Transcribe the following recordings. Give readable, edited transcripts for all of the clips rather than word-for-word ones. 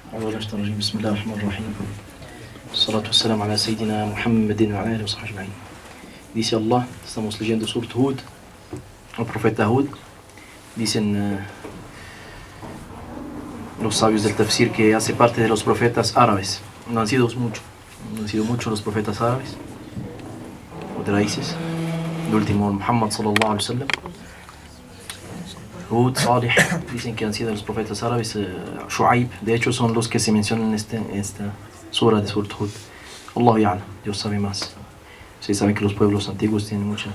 بسم الله الرحمن الرحيم الصلاة والسلام على سيدنا محمد وعلى آله وصحبه أجمعين. Dice Allah, estamos leyendo Surat Hud, el profeta Hud. Dicen los sabios del tafsir que hace parte de los profetas árabes. No han sido muchos los profetas árabes o de raíces. El último, Muhammad sallallahu alaihi wasallam, Hud, Salih, dicen que han sido los profetas árabes. Shu'aib, de hecho son los que se mencionan en esta sura de Surat Hud. Allahu ya'lam, Dios sabe más. Ustedes saben que los pueblos antiguos tienen mucho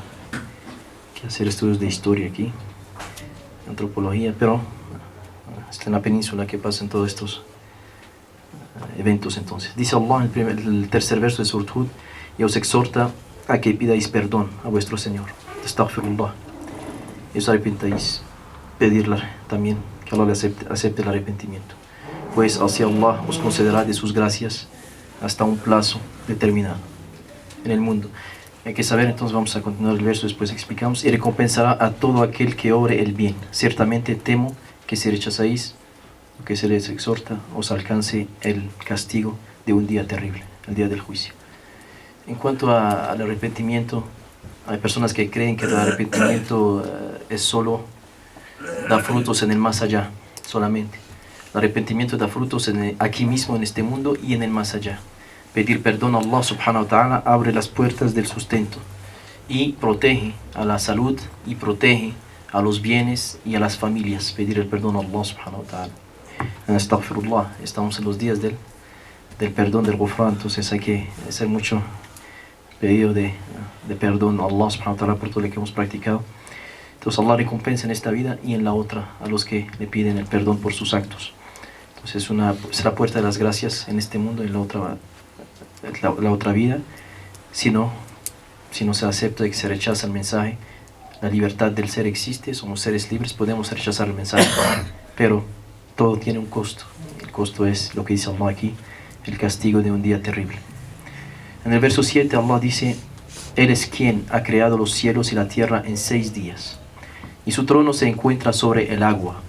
que hacer estudios de historia aquí, antropología, pero está en la península que pasan todos estos eventos. Entonces dice Allah en el tercer verso de Surat Hud: y os exhorta a que pidáis perdón a vuestro Señor, astaghfirullah, y os arrepentáis. Pedirle también que Allah le acepte el arrepentimiento, pues hacia Allah os concederá de sus gracias hasta un plazo determinado en el mundo. Hay que saber, entonces vamos a continuar el verso, después explicamos: y recompensará a todo aquel que obre el bien. Ciertamente temo que si rechazáis lo que se les exhorta, os alcance el castigo de un día terrible, el día del juicio. En cuanto al arrepentimiento, hay personas que creen que el arrepentimiento es solo da frutos en el más allá solamente. El arrepentimiento da frutos aquí mismo en este mundo y en el más allá. Pedir perdón a Allah subhanahu wa ta'ala abre las puertas del sustento y protege a la salud y protege a los bienes y a las familias. Pedir el perdón a Allah subhanahu wa ta'ala. Astaghfirullah, estamos en los días del perdón, del ghufran, entonces hay que hacer mucho pedido de perdón a Allah subhanahu wa ta'ala por todo lo que hemos practicado. Entonces Allah recompensa en esta vida y en la otra a los que le piden el perdón por sus actos. Entonces es la puerta de las gracias en este mundo y en la otra vida. Si no se acepta y que se rechaza el mensaje, la libertad del ser existe, somos seres libres, podemos rechazar el mensaje, pero todo tiene un costo. El costo es lo que dice Allah aquí, el castigo de un día terrible. En el verso 7 Allah dice: Él es quien ha creado los cielos y la tierra en 6 días. Y su trono se encuentra sobre el agua.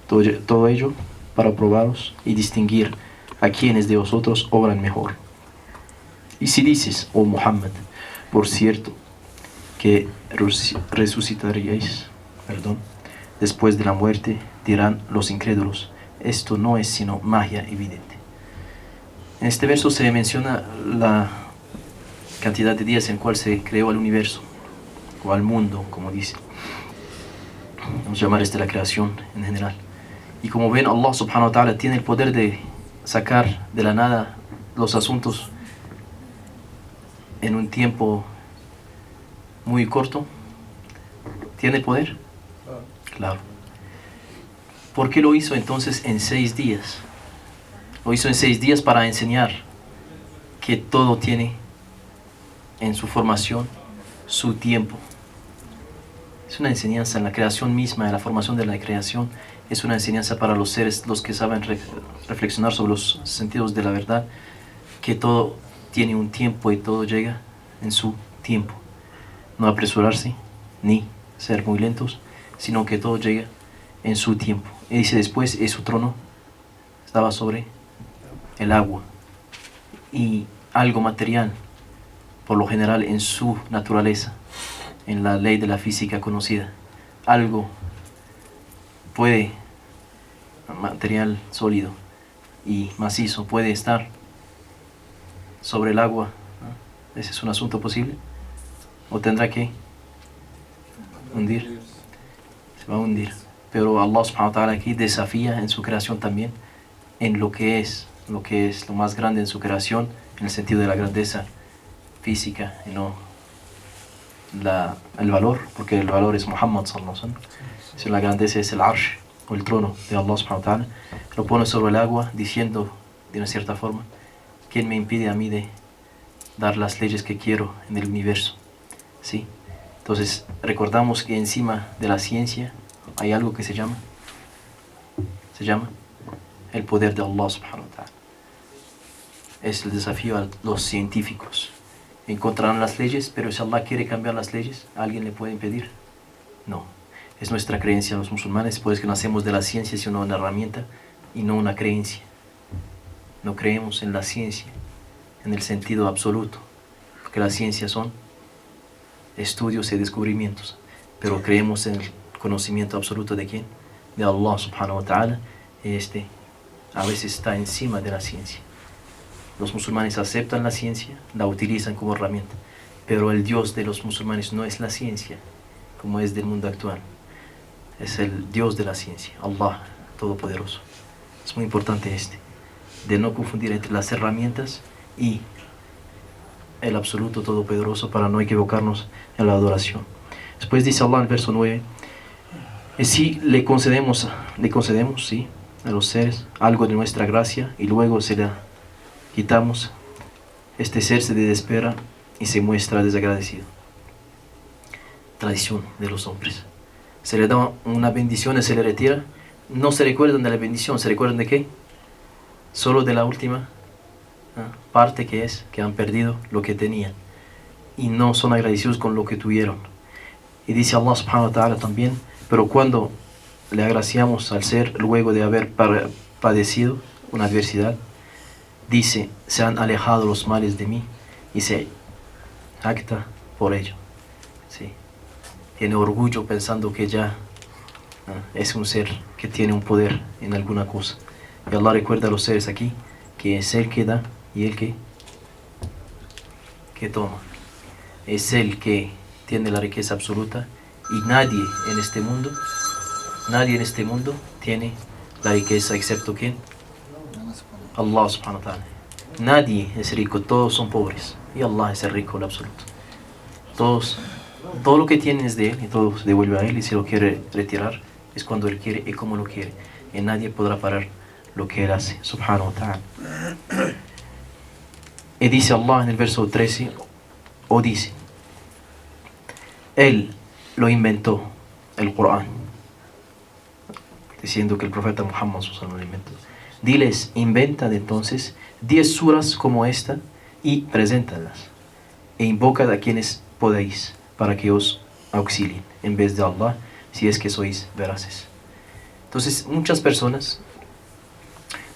Todo ello para probaros y distinguir a quienes de vosotros obran mejor. Y si dices, oh Muhammad, por cierto, que resucitaríais, después de la muerte, dirán los incrédulos: esto no es sino magia evidente. En este verso se menciona la cantidad de días en cual se creó el universo, o al mundo, como dice. Vamos a llamar la creación en general. Y como ven, Allah subhanahu wa ta'ala tiene el poder de sacar de la nada los asuntos en un tiempo muy corto. ¿Tiene el poder? Claro. ¿Por qué lo hizo entonces en 6 días? Lo hizo en 6 días para enseñar que todo tiene en su formación su tiempo. Es una enseñanza en la creación misma, en la formación de la creación. Es una enseñanza para los seres, los que saben reflexionar sobre los sentidos de la verdad, que todo tiene un tiempo y todo llega en su tiempo. No apresurarse, ni ser muy lentos, sino que todo llega en su tiempo. Y dice después, su trono estaba sobre el agua. Y algo material, por lo general en su naturaleza, en la ley de la física conocida, algo puede, material sólido y macizo, puede estar sobre el agua, ¿no? ¿Ese es un asunto posible? ¿O tendrá que hundir? Se va a hundir. Pero Allah subhanahu wa ta'ala aquí desafía en su creación también, en lo que es lo más grande en su creación, en el sentido de la grandeza física y no el valor, porque el valor es Muhammad sallallahu alaihi wasallam. Si la grandeza es el arsh o el trono de Allah subhanahu wa ta'ala, lo pone sobre el agua diciendo de una cierta forma: ¿quién me impide a mí de dar las leyes que quiero en el universo? ¿Sí? Entonces recordamos que encima de la ciencia hay algo que se llama el poder de Allah subhanahu wa ta'ala. Es el desafío a los científicos. Encontrarán las leyes, pero si Allah quiere cambiar las leyes, ¿alguien le puede impedir? No. Es nuestra creencia los musulmanes, pues que nacemos de la ciencia, sino una herramienta y no una creencia. No creemos en la ciencia, en el sentido absoluto, porque la ciencia son estudios y descubrimientos, pero creemos en el conocimiento absoluto ¿de quién? De Allah subhanahu wa ta'ala, y a veces está encima de la ciencia. Los musulmanes aceptan la ciencia, la utilizan como herramienta, pero el Dios de los musulmanes no es la ciencia, como es del mundo actual. Es el Dios de la ciencia, Allah Todopoderoso. Es muy importante de no confundir entre las herramientas y el absoluto todopoderoso para no equivocarnos en la adoración. Después dice Allah en el verso 9, y si le concedemos sí, a los seres algo de nuestra gracia y luego se la quitamos, este ser se desespera y se muestra desagradecido. Tradición de los hombres. Se le da una bendición y se le retira. No se recuerdan de la bendición, ¿se recuerdan de qué? Solo de la última parte que han perdido lo que tenían y no son agradecidos con lo que tuvieron. Y dice Allah subhanahu wa ta'ala también, pero cuando le agraciamos al ser luego de haber padecido una adversidad, dice, se han alejado los males de mí y se jacta por ello. ¿Sí? Tiene orgullo pensando que ya es un ser que tiene un poder en alguna cosa. Y Allah recuerda a los seres aquí que es Él que da y Él que toma. Es Él que tiene la riqueza absoluta y nadie en este mundo tiene la riqueza excepto ¿quién? Allah subhanahu wa ta'ala. Nadie es rico, todos son pobres y Allah es el rico, el absoluto. Todo lo que tienen es de Él y todo se devuelve a Él, y si lo quiere retirar es cuando Él quiere y como lo quiere, y nadie podrá parar lo que Él hace, subhanahu wa ta'ala. Y dice Allah en el verso 13, o dice, Él lo inventó, el Corán, diciendo que el profeta Muhammad lo inventó. Diles, inventad entonces 10 suras como esta y preséntalas, e invocad a quienes podéis para que os auxilien en vez de Allah, si es que sois veraces. Entonces muchas personas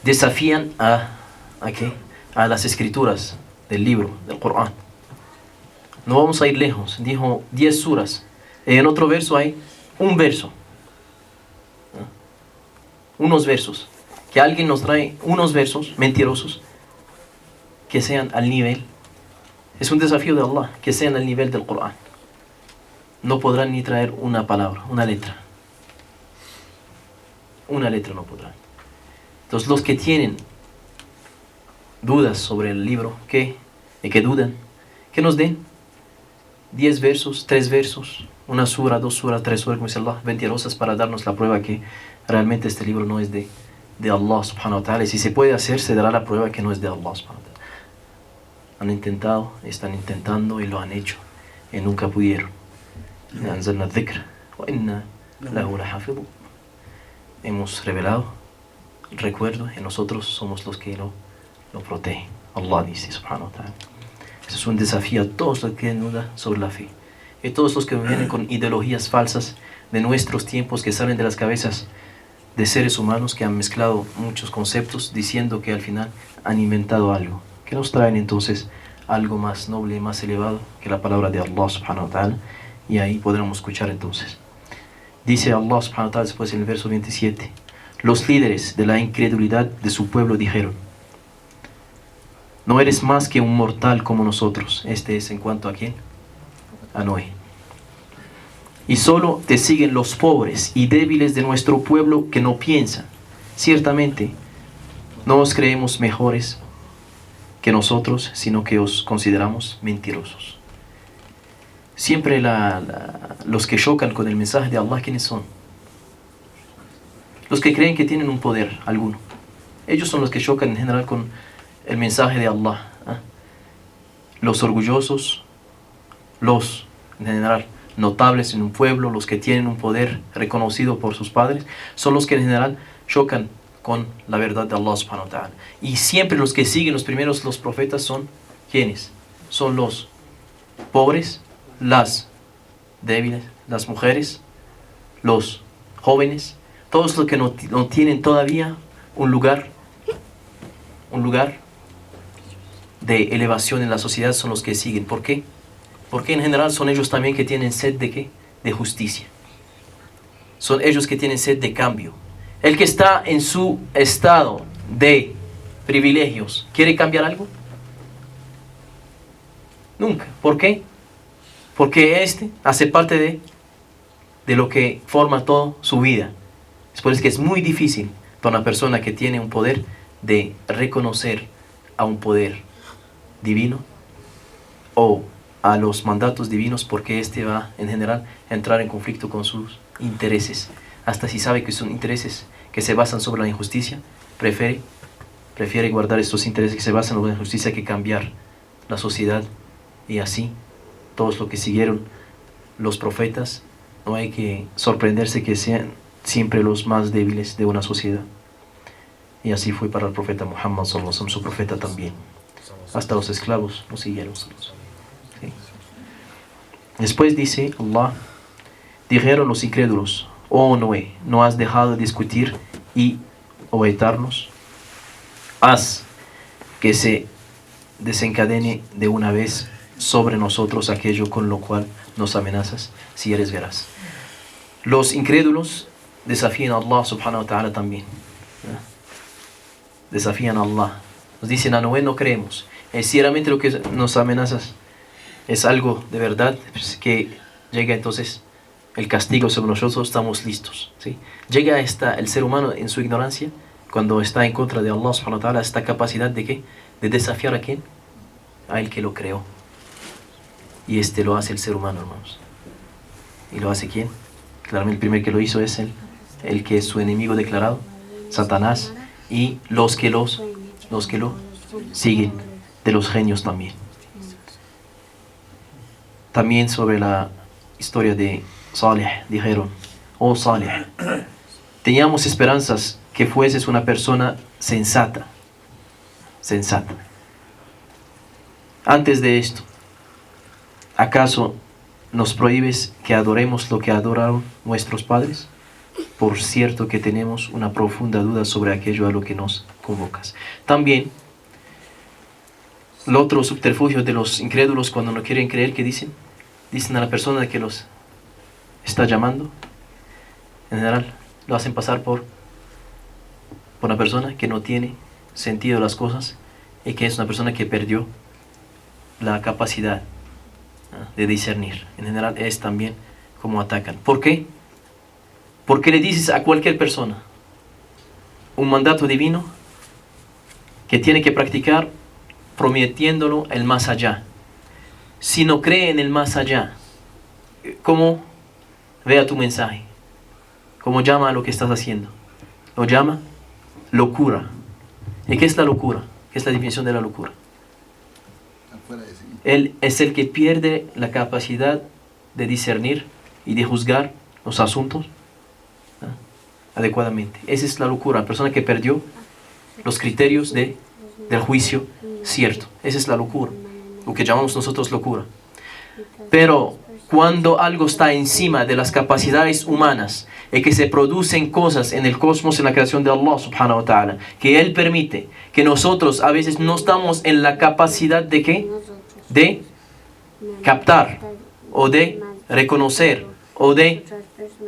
desafían a las escrituras del libro, del Corán. No vamos a ir lejos, dijo 10 suras. En otro verso hay un verso, unos versos, que alguien nos trae unos versos mentirosos que sean al nivel, es un desafío de Allah, que sean al nivel del Corán. No podrán ni traer una palabra, una letra no podrán. Entonces los que tienen dudas sobre el libro, que dudan, que nos den 10 versos, 3 versos, una sura, 2 suras, 3 suras, como dice Allah, mentirosas, para darnos la prueba que realmente este libro no es de Allah subhanahu wa ta'ala. Y si se puede hacer, se dará la prueba que no es de Allah subhanahu wa ta'ala. Han intentado, están intentando y lo han hecho y nunca pudieron. Hemos revelado recuerdo y nosotros somos los que lo protegen. Allah dice subhanahu wa ta'ala. Eso es un desafío a todos los que tienen duda sobre la fe y todos los que vienen con ideologías falsas de nuestros tiempos, que salen de las cabezas de seres humanos que han mezclado muchos conceptos diciendo que al final han inventado algo, que nos traen entonces algo más noble y más elevado que la palabra de Allah subhanahu wa ta'ala, y ahí podremos escuchar entonces. Dice Allah subhanahu wa ta'ala después en el verso 27, los líderes de la incredulidad de su pueblo dijeron, no eres más que un mortal como nosotros. Este es en cuanto a ¿quién? A Noé. Y solo te siguen los pobres y débiles de nuestro pueblo que no piensan. Ciertamente, no os creemos mejores que nosotros, sino que os consideramos mentirosos. Siempre los que chocan con el mensaje de Allah, ¿quiénes son? Los que creen que tienen un poder alguno. Ellos son los que chocan en general con el mensaje de Allah. Los orgullosos, los en general notables en un pueblo, los que tienen un poder reconocido por sus padres, son los que en general chocan con la verdad de Allah subhanahu wa ta'ala. Y siempre los que siguen los profetas son ¿quiénes? Son los pobres, las débiles, las mujeres, los jóvenes, todos los que no tienen todavía un lugar un lugar de elevación en la sociedad son los que siguen. ¿Por qué? Porque en general son ellos también que tienen sed de ¿qué? De justicia. Son ellos que tienen sed de cambio. El que está en su estado de privilegios, ¿quiere cambiar algo? Nunca. ¿Por qué? Porque este hace parte de lo que forma toda su vida. Es por eso que es muy difícil para una persona que tiene un poder de reconocer a un poder divino o a los mandatos divinos, porque este va en general a entrar en conflicto con sus intereses. Hasta si sabe que son intereses que se basan sobre la injusticia, prefiere guardar estos intereses que se basan en la injusticia que cambiar la sociedad. Y así, todos los que siguieron los profetas, no hay que sorprenderse que sean siempre los más débiles de una sociedad. Y así fue para el profeta Muhammad sallallahu alaihi wasallam, su profeta también. Hasta los esclavos lo siguieron. ¿Sí? Después dice Allah, dijeron los incrédulos: oh Noé, ¿no has dejado de discutir y objetarnos? Haz que se desencadene de una vez sobre nosotros aquello con lo cual nos amenazas, si eres veraz. Los incrédulos desafían a Allah subhanahu wa ta'ala también. Desafían a Allah. Nos dicen: a Noé no creemos. Si realmente lo que nos amenazas es algo de verdad, pues que llega entonces el castigo sobre nosotros, estamos listos. ¿Sí? Llega el ser humano en su ignorancia, cuando está en contra de Allah subhanahu wa ta'ala, esta capacidad de ¿qué? De desafiar a ¿quién? A el que lo creó. Y lo hace el ser humano, hermanos. ¿Y lo hace quién? Claramente el primer que lo hizo es el que es su enemigo declarado, Satanás, y los que lo siguen, de los genios también. También sobre la historia de Saleh, dijeron: oh Saleh, teníamos esperanzas que fueses una persona sensata. Antes de esto, ¿acaso nos prohíbes que adoremos lo que adoraron nuestros padres? Por cierto que tenemos una profunda duda sobre aquello a lo que nos convocas. También, el otro subterfugio de los incrédulos cuando no quieren creer, ¿qué dicen? Dicen a la persona que los está llamando, en general, lo hacen pasar por una persona que no tiene sentido las cosas y que es una persona que perdió la capacidad de discernir. En general es también como atacan. ¿Por qué? Porque le dices a cualquier persona un mandato divino que tiene que practicar prometiéndolo el más allá. Si no cree en el más allá, ¿cómo vea tu mensaje? ¿Cómo llama a lo que estás haciendo? Lo llama locura. ¿Y qué es la locura? ¿Qué es la definición de la locura? Él es el que pierde la capacidad de discernir y de juzgar los asuntos adecuadamente. Esa es la locura, la persona que perdió los criterios del juicio cierto. Esa es la locura, lo que llamamos nosotros locura. Pero cuando algo está encima de las capacidades humanas y que se producen cosas en el cosmos, en la creación de Allah subhanahu wa ta'ala, que Él permite que nosotros a veces no estamos en la capacidad de ¿qué? De captar o de reconocer o de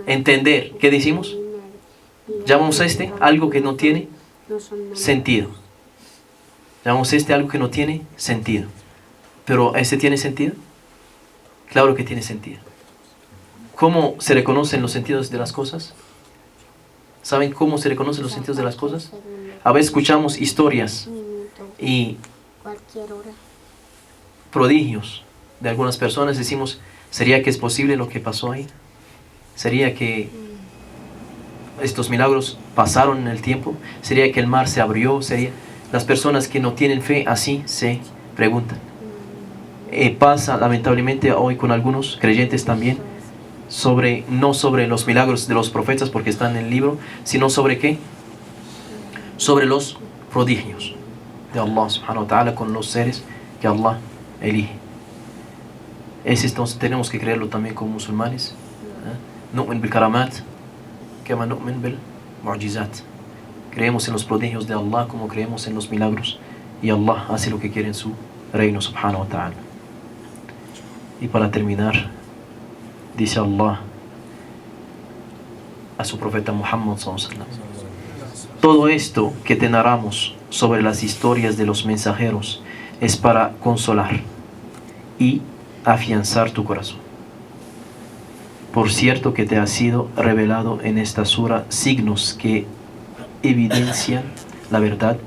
entender. ¿Qué decimos? Llamamos a algo que no tiene sentido. Llamamos a algo que no tiene sentido. Pero ¿tiene sentido? Claro que tiene sentido. ¿Cómo se reconocen los sentidos de las cosas? ¿Saben cómo se reconocen los sentidos de las cosas? A veces escuchamos historias y prodigios de algunas personas. Decimos: ¿sería que es posible lo que pasó ahí? ¿Sería que estos milagros pasaron en el tiempo? ¿Sería que el mar se abrió? Las personas que no tienen fe así se preguntan. Pasa lamentablemente hoy con algunos creyentes también, no sobre los milagros de los profetas porque están en el libro, sino sobre ¿qué? Sobre los prodigios de Allah subhanahu wa ta'ala con los seres que Allah elige. Entonces tenemos que creerlo también como musulmanes. Nu'min bil karamat kama nu'min bil mu'jizat. creemos en los prodigios de Allah como creemos en los milagros, y Allah hace lo que quiere en su reino subhanahu wa ta'ala. Y para terminar, dice Allah a su profeta Muhammad sallallahu alaihi wasallam: todo esto que te narramos sobre las historias de los mensajeros es para consolar y afianzar tu corazón. Por cierto que te ha sido revelado en esta sura signos que evidencian la verdad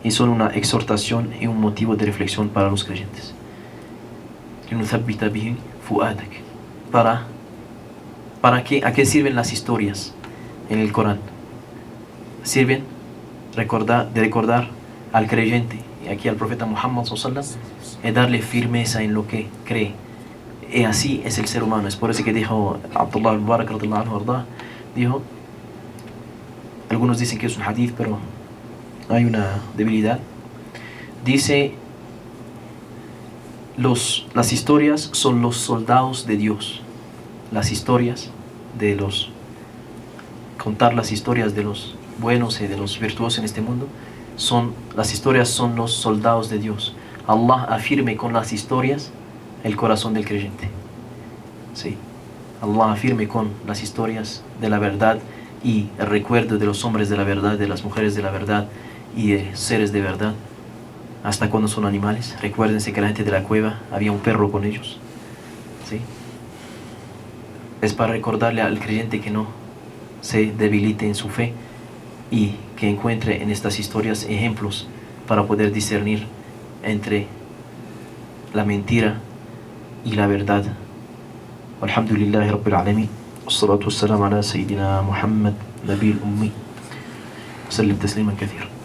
y son una exhortación y un motivo de reflexión para los creyentes. ¿Para qué? ¿A qué sirven las historias en el Corán? Sirven de recordar al creyente, y aquí al profeta Muhammad sallallahu alaihi wasallam, y darle firmeza en lo que cree. Y así es el ser humano. Es por eso que dijo Abdullah al-Mubarak radhiyallahu anhu ardah, dijo, algunos dicen que es un hadith, pero hay una debilidad. Dice: las historias son los soldados de Dios. Las historias de los contar las historias de los buenos y de los virtuosos en este mundo, las historias son los soldados de Dios. Allah afirme con las historias el corazón del creyente. Sí. Allah afirme con las historias de la verdad y el recuerdo de los hombres de la verdad, de las mujeres de la verdad y de seres de verdad, hasta cuando son animales. Recuérdense que la gente de la cueva había un perro con ellos. ¿Sí? Es para recordarle al creyente que no se debilite en su fe y que encuentre en estas historias ejemplos para poder discernir entre la mentira y la verdad. Alhamdulillahi Rabbil Alamin. Wassalatu wassalamu ala Sayyidina Muhammad Nabil Ummi. Sallim tasliman kathira.